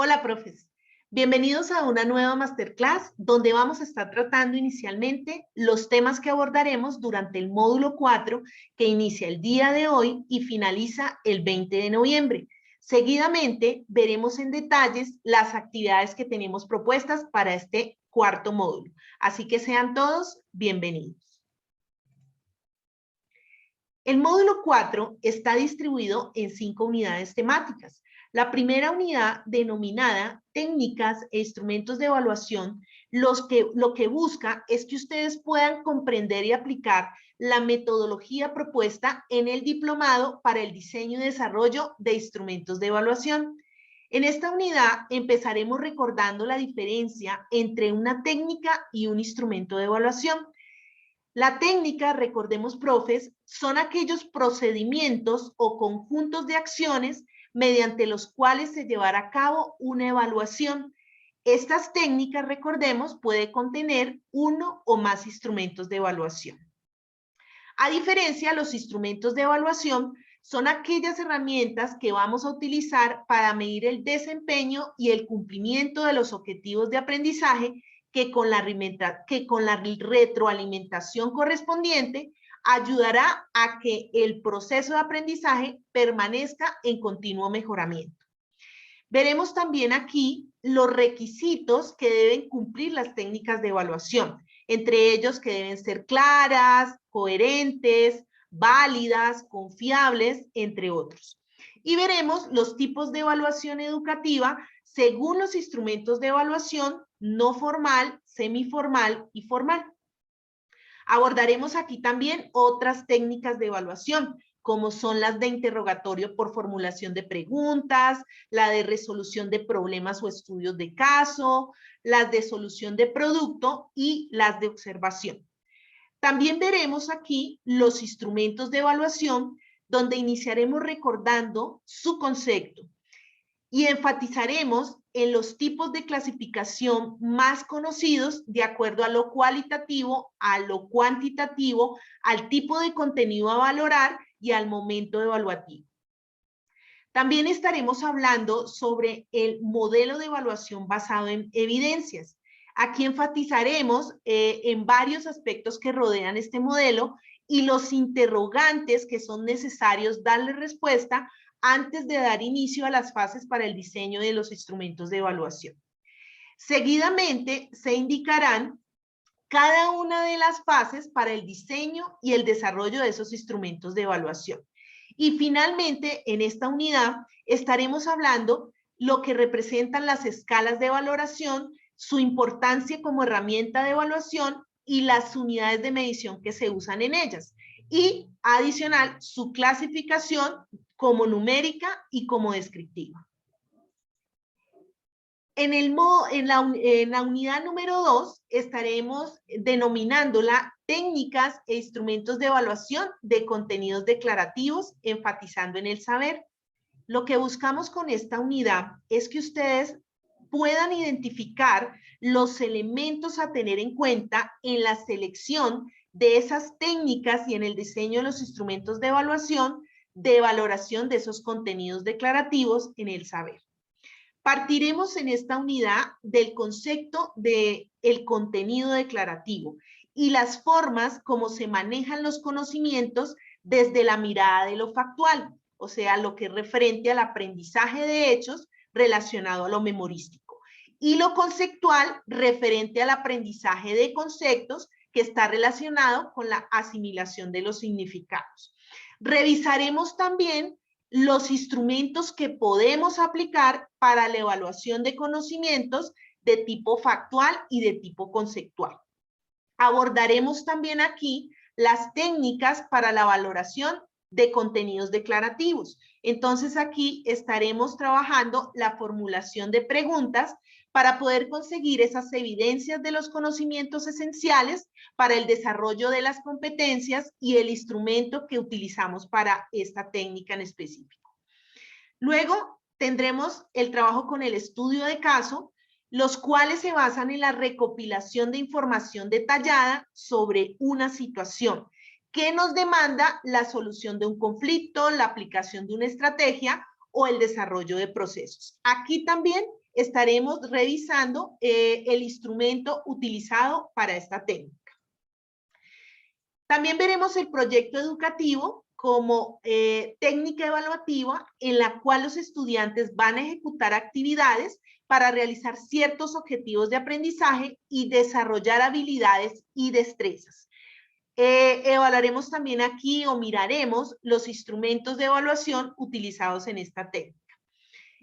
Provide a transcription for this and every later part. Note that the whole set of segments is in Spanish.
Hola, profes. Bienvenidos a una nueva masterclass donde vamos a estar tratando inicialmente los temas que abordaremos durante el módulo 4 que inicia el día de hoy y finaliza el 20 de noviembre. Seguidamente veremos en detalles las actividades que tenemos propuestas para este cuarto módulo. Así que sean todos bienvenidos. El módulo 4 está distribuido en 5 unidades temáticas. La primera unidad, denominada Técnicas e Instrumentos de Evaluación, lo que busca es que ustedes puedan comprender y aplicar la metodología propuesta en el diplomado para el diseño y desarrollo de instrumentos de evaluación. En esta unidad empezaremos recordando la diferencia entre una técnica y un instrumento de evaluación. La técnica, recordemos, profes, son aquellos procedimientos o conjuntos de acciones mediante los cuales se llevará a cabo una evaluación. Estas técnicas, recordemos, puede contener uno o más instrumentos de evaluación. A diferencia, los instrumentos de evaluación son aquellas herramientas que vamos a utilizar para medir el desempeño y el cumplimiento de los objetivos de aprendizaje que con la retroalimentación correspondiente ayudará a que el proceso de aprendizaje permanezca en continuo mejoramiento. Veremos también aquí los requisitos que deben cumplir las técnicas de evaluación, entre ellos que deben ser claras, coherentes, válidas, confiables, entre otros. Y veremos los tipos de evaluación educativa según los instrumentos de evaluación no formal, semiformal y formal. Abordaremos aquí también otras técnicas de evaluación, como son las de interrogatorio por formulación de preguntas, la de resolución de problemas o estudios de caso, las de solución de producto y las de observación. También veremos aquí los instrumentos de evaluación, donde iniciaremos recordando su concepto y enfatizaremos en los tipos de clasificación más conocidos de acuerdo a lo cualitativo, a lo cuantitativo, al tipo de contenido a valorar y al momento evaluativo. También estaremos hablando sobre el modelo de evaluación basado en evidencias. Aquí enfatizaremos en varios aspectos que rodean este modelo y los interrogantes que son necesarios darle respuesta antes de dar inicio a las fases para el diseño de los instrumentos de evaluación. Seguidamente se indicarán cada una de las fases para el diseño y el desarrollo de esos instrumentos de evaluación. Y finalmente, en esta unidad estaremos hablando lo que representan las escalas de valoración, su importancia como herramienta de evaluación y las unidades de medición que se usan en ellas. Y adicional, su clasificación como numérica y como descriptiva. En la unidad número 2 estaremos denominándola técnicas e instrumentos de evaluación de contenidos declarativos, enfatizando en el saber. Lo que buscamos con esta unidad es que ustedes puedan identificar los elementos a tener en cuenta en la selección de esas técnicas y en el diseño de los instrumentos de evaluación de valoración de esos contenidos declarativos en el saber. Partiremos en esta unidad del concepto del contenido declarativo y las formas como se manejan los conocimientos desde la mirada de lo factual, o sea, lo que es referente al aprendizaje de hechos relacionado a lo memorístico, y lo conceptual referente al aprendizaje de conceptos que está relacionado con la asimilación de los significados. Revisaremos también los instrumentos que podemos aplicar para la evaluación de conocimientos de tipo factual y de tipo conceptual. Abordaremos también aquí las técnicas para la valoración de contenidos declarativos. Entonces aquí estaremos trabajando la formulación de preguntas para poder conseguir esas evidencias de los conocimientos esenciales para el desarrollo de las competencias y el instrumento que utilizamos para esta técnica en específico. Luego tendremos el trabajo con el estudio de caso, los cuales se basan en la recopilación de información detallada sobre una situación que nos demanda la solución de un conflicto, la aplicación de una estrategia o el desarrollo de procesos. Aquí también estaremos revisando el instrumento utilizado para esta técnica. También veremos el proyecto educativo como técnica evaluativa en la cual los estudiantes van a ejecutar actividades para realizar ciertos objetivos de aprendizaje y desarrollar habilidades y destrezas. Evaluaremos también aquí o miraremos los instrumentos de evaluación utilizados en esta técnica.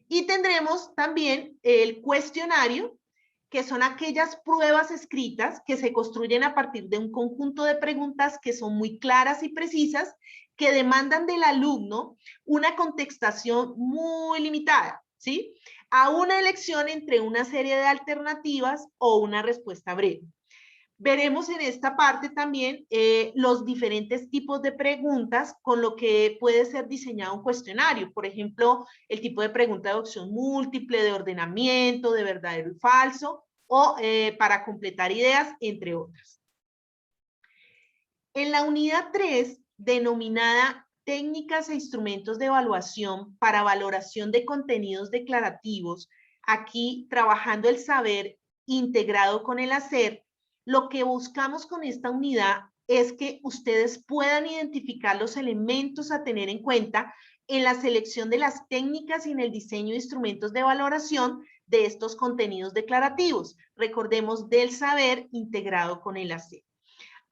Y tendremos también el cuestionario, que son aquellas pruebas escritas que se construyen a partir de un conjunto de preguntas que son muy claras y precisas, que demandan del alumno una contestación muy limitada, ¿sí? A una elección entre una serie de alternativas o una respuesta breve. Veremos en esta parte también los diferentes tipos de preguntas con lo que puede ser diseñado un cuestionario. Por ejemplo, el tipo de pregunta de opción múltiple, de ordenamiento, de verdadero y falso, o para completar ideas, entre otras. En la unidad 3, denominada Técnicas e instrumentos de evaluación para valoración de contenidos declarativos, aquí trabajando el saber integrado con el hacer, lo que buscamos con esta unidad es que ustedes puedan identificar los elementos a tener en cuenta en la selección de las técnicas y en el diseño de instrumentos de valoración de estos contenidos declarativos. Recordemos del saber integrado con el hacer.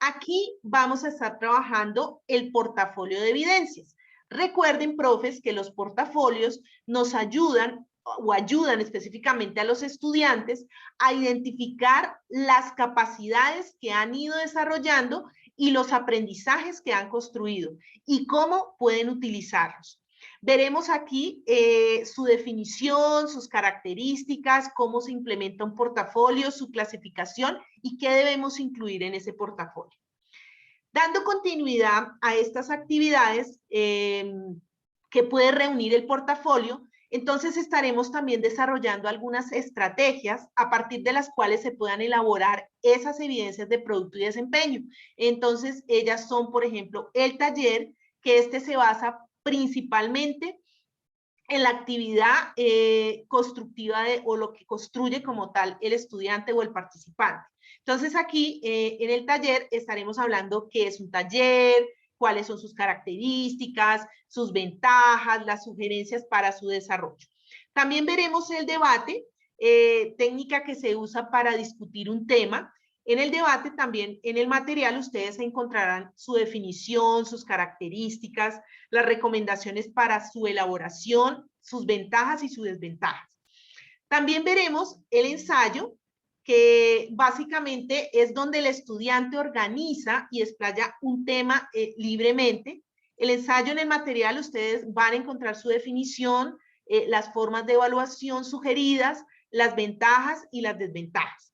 Aquí vamos a estar trabajando el portafolio de evidencias. Recuerden, profes, que los portafolios nos ayudan o ayudan específicamente a los estudiantes a identificar las capacidades que han ido desarrollando y los aprendizajes que han construido y cómo pueden utilizarlos. Veremos aquí su definición, sus características, cómo se implementa un portafolio, su clasificación y qué debemos incluir en ese portafolio. Dando continuidad a estas actividades que puede reunir el portafolio, entonces estaremos también desarrollando algunas estrategias a partir de las cuales se puedan elaborar esas evidencias de producto y desempeño. Entonces, ellas son, por ejemplo, el taller, que este se basa principalmente en la actividad constructiva o lo que construye como tal el estudiante o el participante. Entonces aquí en el taller estaremos hablando qué es un taller, cuáles son sus características, sus ventajas, las sugerencias para su desarrollo. También veremos el debate, técnica que se usa para discutir un tema. En el debate también, en el material, ustedes encontrarán su definición, sus características, las recomendaciones para su elaboración, sus ventajas y sus desventajas. También veremos el ensayo, que básicamente es donde el estudiante organiza y explaya un tema libremente. El ensayo, en el material ustedes van a encontrar su definición, las formas de evaluación sugeridas, las ventajas y las desventajas.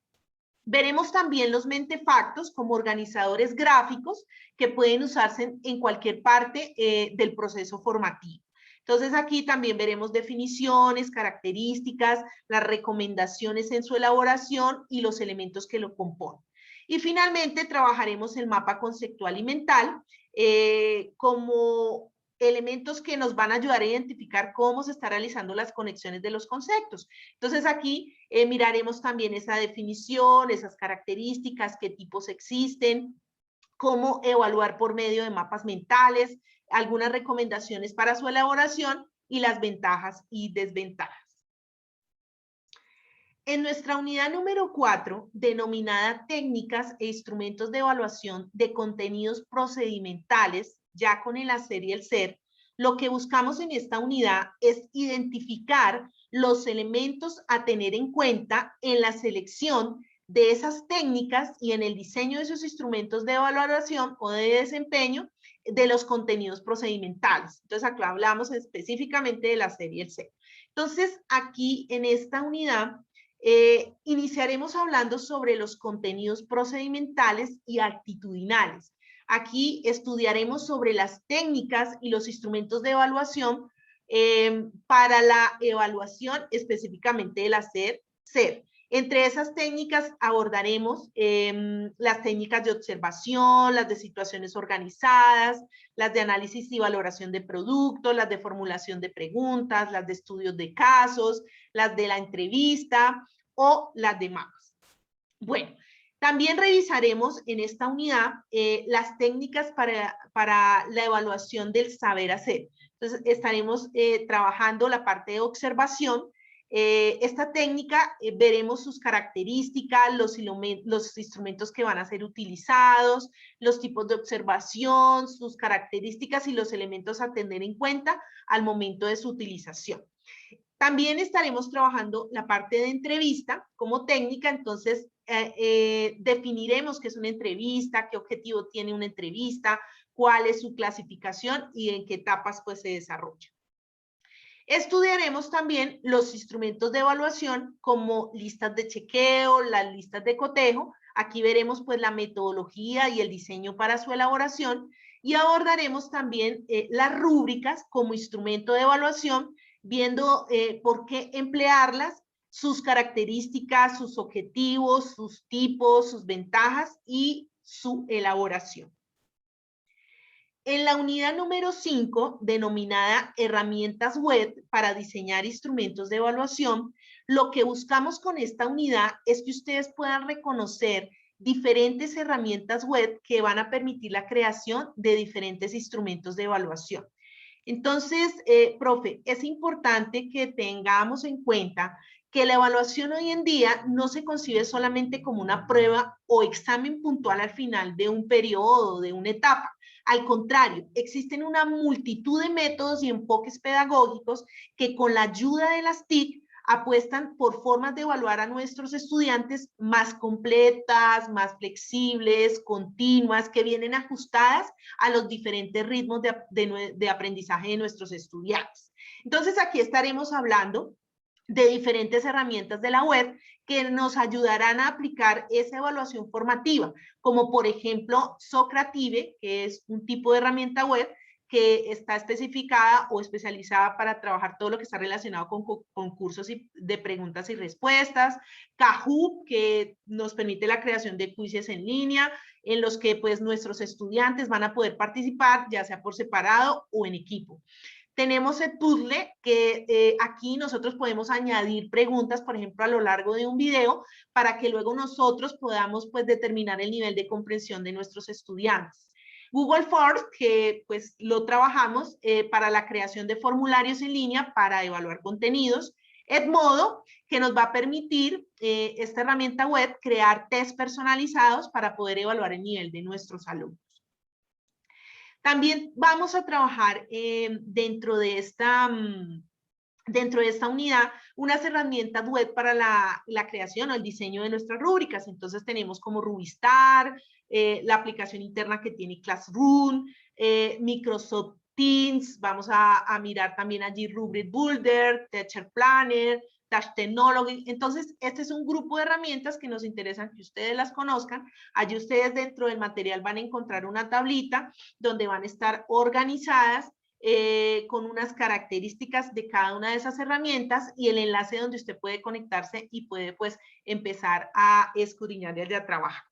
Veremos también los mentefactos como organizadores gráficos que pueden usarse en cualquier parte del proceso formativo. Entonces aquí también veremos definiciones, características, las recomendaciones en su elaboración y los elementos que lo componen. Y finalmente trabajaremos el mapa conceptual y mental como elementos que nos van a ayudar a identificar cómo se están realizando las conexiones de los conceptos. Entonces aquí miraremos también esa definición, esas características, qué tipos existen, cómo evaluar por medio de mapas mentales, algunas recomendaciones para su elaboración y las ventajas y desventajas. En nuestra unidad número 4, denominada Técnicas e Instrumentos de Evaluación de Contenidos Procedimentales, ya con el hacer y el ser, lo que buscamos en esta unidad es identificar los elementos a tener en cuenta en la selección de esas técnicas y en el diseño de esos instrumentos de evaluación o de desempeño de los contenidos procedimentales. Entonces, acá hablamos específicamente del hacer y el ser. Entonces, aquí en esta unidad iniciaremos hablando sobre los contenidos procedimentales y actitudinales. Aquí estudiaremos sobre las técnicas y los instrumentos de evaluación para la evaluación específicamente del hacer, ser. Entre esas técnicas abordaremos las técnicas de observación, las de situaciones organizadas, las de análisis y valoración de productos, las de formulación de preguntas, las de estudios de casos, las de la entrevista o las de mapas. Bueno, también revisaremos en esta unidad las técnicas para la evaluación del saber hacer. Entonces, estaremos trabajando la parte de observación. Esta técnica, veremos sus características, los instrumentos que van a ser utilizados, los tipos de observación, sus características y los elementos a tener en cuenta al momento de su utilización. También estaremos trabajando la parte de entrevista como técnica, entonces definiremos qué es una entrevista, qué objetivo tiene una entrevista, cuál es su clasificación y en qué etapas pues se desarrolla. Estudiaremos también los instrumentos de evaluación como listas de chequeo, las listas de cotejo. Aquí veremos pues la metodología y el diseño para su elaboración y abordaremos también las rúbricas como instrumento de evaluación, viendo por qué emplearlas, sus características, sus objetivos, sus tipos, sus ventajas y su elaboración. En la unidad número 5, denominada Herramientas Web para diseñar instrumentos de evaluación, lo que buscamos con esta unidad es que ustedes puedan reconocer diferentes herramientas web que van a permitir la creación de diferentes instrumentos de evaluación. Entonces, profe, es importante que tengamos en cuenta que la evaluación hoy en día no se concibe solamente como una prueba o examen puntual al final de un periodo, de una etapa. Al contrario, existen una multitud de métodos y enfoques pedagógicos que con la ayuda de las TIC apuestan por formas de evaluar a nuestros estudiantes más completas, más flexibles, continuas, que vienen ajustadas a los diferentes ritmos de aprendizaje de nuestros estudiantes. Entonces, aquí estaremos hablando de diferentes herramientas de la web que nos ayudarán a aplicar esa evaluación formativa, como por ejemplo Socrative, que es un tipo de herramienta web que está especificada o especializada para trabajar todo lo que está relacionado con concursos de preguntas y respuestas, Kahoot, que nos permite la creación de quizzes en línea, en los que pues nuestros estudiantes van a poder participar, ya sea por separado o en equipo. Tenemos el puzzle que aquí nosotros podemos añadir preguntas, por ejemplo, a lo largo de un video, para que luego nosotros podamos pues determinar el nivel de comprensión de nuestros estudiantes. Google Forms, que pues lo trabajamos para la creación de formularios en línea para evaluar contenidos. Edmodo, que nos va a permitir esta herramienta web crear test personalizados para poder evaluar el nivel de nuestros alumnos. También vamos a trabajar dentro de esta unidad unas herramientas web para la creación o el diseño de nuestras rúbricas. Entonces tenemos como Rubistar, la aplicación interna que tiene Classroom, Microsoft Teams, vamos a mirar también allí Rubric Builder, Teacher Planner, Dash Technology. Entonces, este es un grupo de herramientas que nos interesan que ustedes las conozcan. Allí ustedes dentro del material van a encontrar una tablita donde van a estar organizadas con unas características de cada una de esas herramientas y el enlace donde usted puede conectarse y puede pues empezar a escudriñar y a trabajar.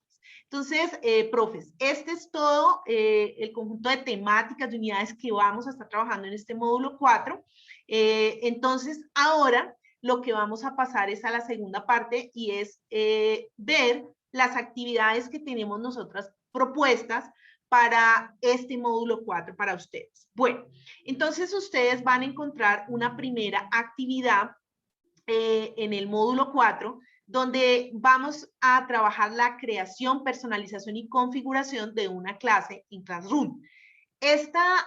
Entonces, profes, este es todo el conjunto de temáticas, de unidades que vamos a estar trabajando en este módulo 4. Entonces, ahora lo que vamos a pasar es a la segunda parte y es ver las actividades que tenemos nosotras propuestas para este módulo 4 para ustedes. Bueno, entonces ustedes van a encontrar una primera actividad en el módulo 4 donde vamos a trabajar la creación, personalización y configuración de una clase en Classroom. Esta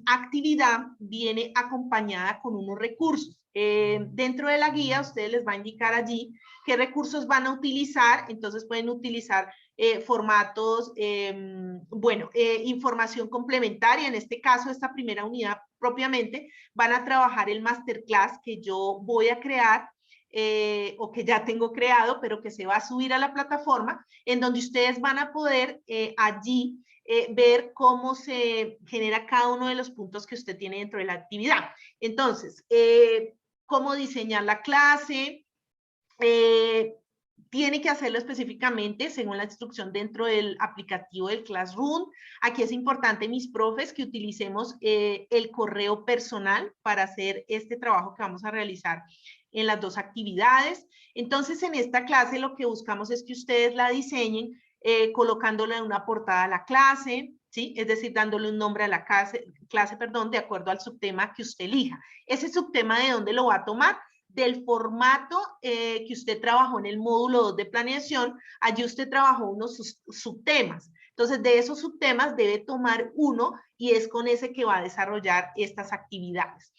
actividad viene acompañada con unos recursos. Dentro de la guía, ustedes les va a indicar allí qué recursos van a utilizar, entonces pueden utilizar formatos, información complementaria, en este caso, esta primera unidad propiamente, van a trabajar el masterclass que yo voy a crear, o que ya tengo creado, pero que se va a subir a la plataforma, en donde ustedes van a poder allí ver cómo se genera cada uno de los puntos que usted tiene dentro de la actividad. Entonces, cómo diseñar la clase, tiene que hacerlo específicamente según la instrucción dentro del aplicativo del Classroom. Aquí es importante, mis profes, que utilicemos el correo personal para hacer este trabajo que vamos a realizar en las dos actividades. Entonces, en esta clase lo que buscamos es que ustedes la diseñen colocándola en una portada a la clase, ¿sí? Es decir, dándole un nombre a la clase, de acuerdo al subtema que usted elija. Ese subtema, ¿de dónde lo va a tomar? Del formato que usted trabajó en el módulo 2 de planeación. Allí usted trabajó unos subtemas. Entonces, de esos subtemas debe tomar uno y es con ese que va a desarrollar estas actividades.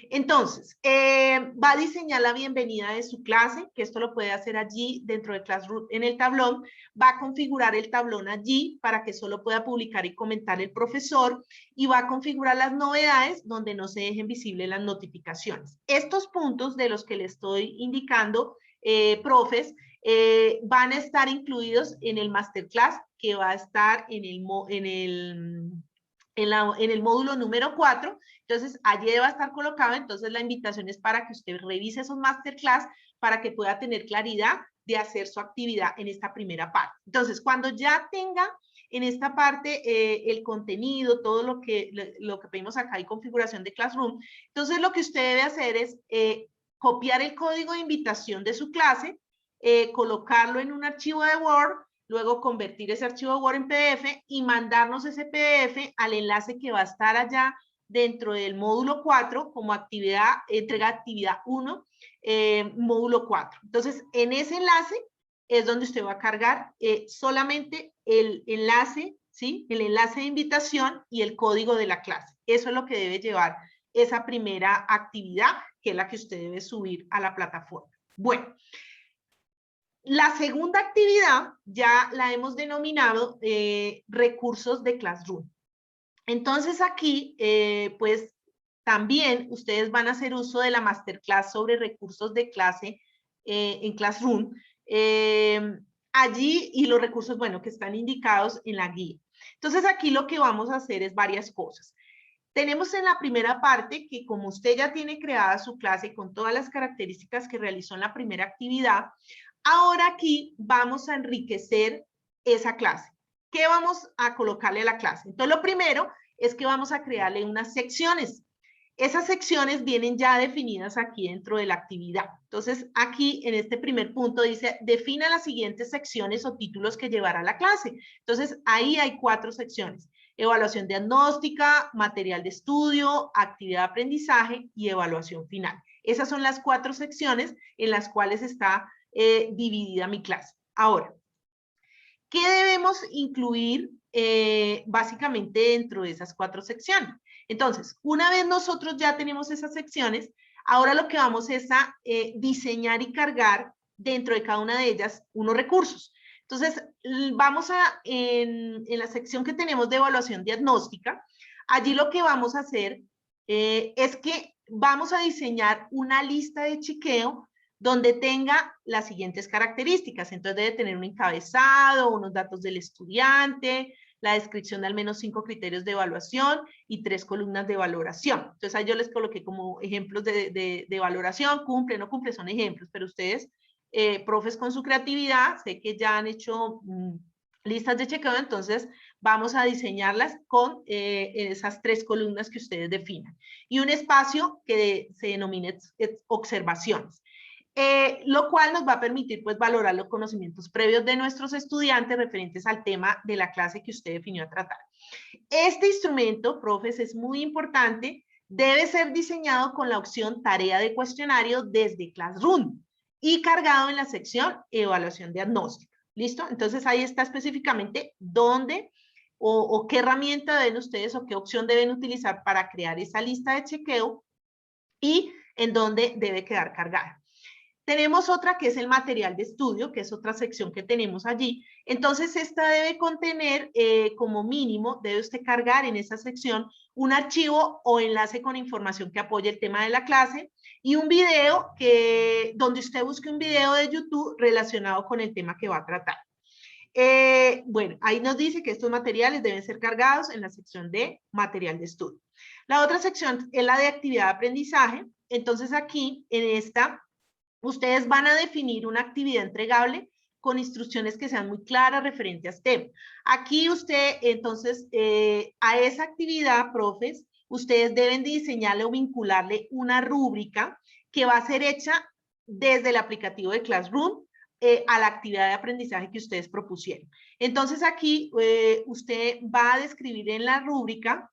Entonces, va a diseñar la bienvenida de su clase, que esto lo puede hacer allí dentro de Classroom en el tablón. Va a configurar el tablón allí para que solo pueda publicar y comentar el profesor, y va a configurar las novedades donde no se dejen visibles las notificaciones. Estos puntos de los que le estoy indicando, profes, van a estar incluidos en el masterclass que va a estar en el módulo número 4. Entonces, allí va a estar colocado. Entonces, la invitación es para que usted revise esos masterclass para que pueda tener claridad de hacer su actividad en esta primera parte. Entonces, cuando ya tenga en esta parte el contenido, todo lo que pedimos acá y configuración de Classroom, entonces lo que usted debe hacer es copiar el código de invitación de su clase, colocarlo en un archivo de Word, luego convertir ese archivo Word en PDF y mandarnos ese PDF al enlace que va a estar allá dentro del módulo 4 como actividad, entrega actividad 1, módulo 4. Entonces, en ese enlace es donde usted va a cargar solamente el enlace, ¿sí? El enlace de invitación y el código de la clase. Eso es lo que debe llevar esa primera actividad, que es la que usted debe subir a la plataforma. Bueno, la segunda actividad ya la hemos denominado recursos de Classroom. Entonces aquí, pues también ustedes van a hacer uso de la masterclass sobre recursos de clase en Classroom. Allí, y los recursos, bueno, que están indicados en la guía. Entonces aquí lo que vamos a hacer es varias cosas. Tenemos en la primera parte que, como usted ya tiene creada su clase con todas las características que realizó en la primera actividad, ahora aquí vamos a enriquecer esa clase. ¿Qué vamos a colocarle a la clase? Entonces, lo primero es que vamos a crearle unas secciones. Esas secciones vienen ya definidas aquí dentro de la actividad. Entonces, aquí en este primer punto dice, defina las siguientes secciones o títulos que llevará la clase. Entonces, ahí hay 4 secciones. Evaluación diagnóstica, material de estudio, actividad de aprendizaje y evaluación final. Esas son las 4 secciones en las cuales está dividida mi clase. Ahora, ¿qué debemos incluir básicamente dentro de esas 4 secciones? Entonces, una vez nosotros ya tenemos esas secciones, ahora lo que vamos es a diseñar y cargar dentro de cada una de ellas unos recursos. Entonces, vamos en la sección que tenemos de evaluación diagnóstica, allí lo que vamos a hacer es que vamos a diseñar una lista de chequeo donde tenga las siguientes características. Entonces debe tener un encabezado, unos datos del estudiante, la descripción de al menos 5 criterios de evaluación y 3 columnas de valoración. Entonces ahí yo les coloqué como ejemplos de valoración, cumple, no cumple, son ejemplos, pero ustedes, profes con su creatividad, sé que ya han hecho listas de chequeo, entonces vamos a diseñarlas con esas 3 columnas que ustedes definan. Y un espacio que se denomine observaciones. Lo cual nos va a permitir pues valorar los conocimientos previos de nuestros estudiantes referentes al tema de la clase que usted definió a tratar. Este instrumento, profes, es muy importante, debe ser diseñado con la opción tarea de cuestionario desde Classroom y cargado en la sección evaluación diagnóstica. ¿Listo? Entonces ahí está específicamente dónde o qué herramienta deben ustedes o qué opción deben utilizar para crear esa lista de chequeo y en dónde debe quedar cargada. Tenemos otra que es el material de estudio, que es otra sección que tenemos allí. Entonces, esta debe contener, como mínimo, debe usted cargar en esa sección un archivo o enlace con información que apoye el tema de la clase y un video donde usted busque un video de YouTube relacionado con el tema que va a tratar. Bueno, ahí nos dice que estos materiales deben ser cargados en la sección de material de estudio. La otra sección es la de actividad de aprendizaje. Entonces, aquí, en esta Ustedes van a definir una actividad entregable con instrucciones que sean muy claras referente a STEM. Aquí usted, entonces, a esa actividad, profes, ustedes deben diseñarle o vincularle una rúbrica que va a ser hecha desde el aplicativo de Classroom a la actividad de aprendizaje que ustedes propusieron. Entonces aquí usted va a describir en la rúbrica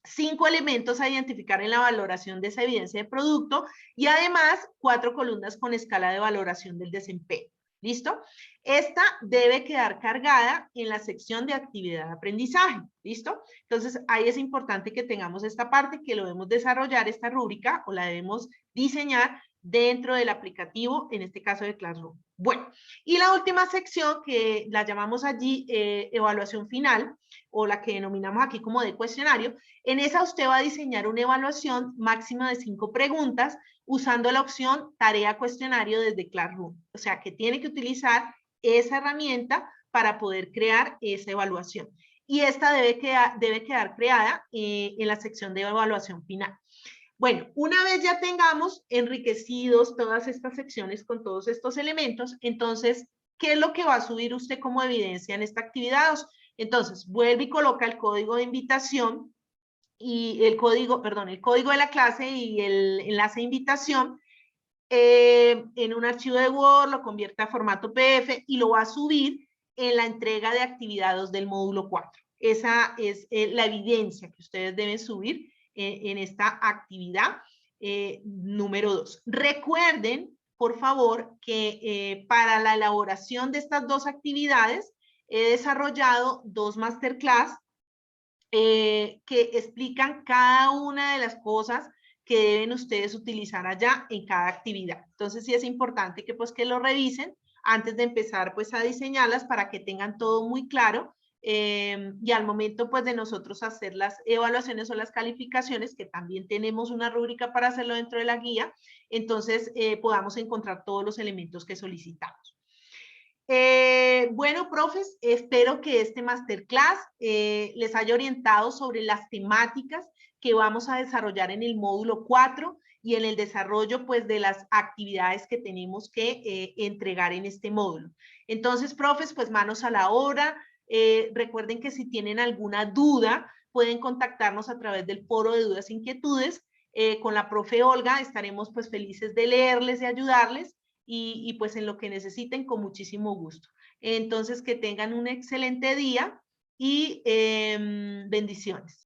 5 elementos a identificar en la valoración de esa evidencia de producto y además 4 columnas con escala de valoración del desempeño. ¿Listo? Esta debe quedar cargada en la sección de actividad de aprendizaje. ¿Listo? Entonces, ahí es importante que tengamos esta parte, que lo debemos desarrollar, esta rúbrica, o la debemos diseñar dentro del aplicativo, en este caso de Classroom. Bueno, y la última sección que la llamamos allí evaluación final, o la que denominamos aquí como de cuestionario, en esa usted va a diseñar una evaluación máxima de 5 preguntas usando la opción tarea cuestionario desde Classroom. O sea, que tiene que utilizar esa herramienta para poder crear esa evaluación. Y esta debe quedar creada en la sección de evaluación final. Bueno, una vez ya tengamos enriquecidos todas estas secciones con todos estos elementos, entonces, ¿qué es lo que va a subir usted como evidencia en esta actividad? Entonces, vuelve y coloca el código de invitación y el código de la clase y el enlace de invitación en un archivo de Word, lo convierte a formato PDF y lo va a subir en la entrega de actividades del módulo 4. Esa es la evidencia que ustedes deben subir en esta actividad número 2. Recuerden, por favor, que para la elaboración de estas 2 actividades he desarrollado 2 masterclass que explican cada una de las cosas que deben ustedes utilizar allá en cada actividad. Entonces sí es importante que pues que lo revisen antes de empezar pues a diseñarlas para que tengan todo muy claro y al momento pues de nosotros hacer las evaluaciones o las calificaciones, que también tenemos una rúbrica para hacerlo dentro de la guía, entonces podamos encontrar todos los elementos que solicitamos. Bueno, profes, espero que este masterclass les haya orientado sobre las temáticas que vamos a desarrollar en el módulo 4 y en el desarrollo pues de las actividades que tenemos que entregar en este módulo. Entonces, profes, pues manos a la obra. Recuerden que si tienen alguna duda, pueden contactarnos a través del foro de dudas e inquietudes. Con la profe Olga estaremos pues felices de leerles y ayudarles. Y pues en lo que necesiten con muchísimo gusto. Entonces, que tengan un excelente día y bendiciones.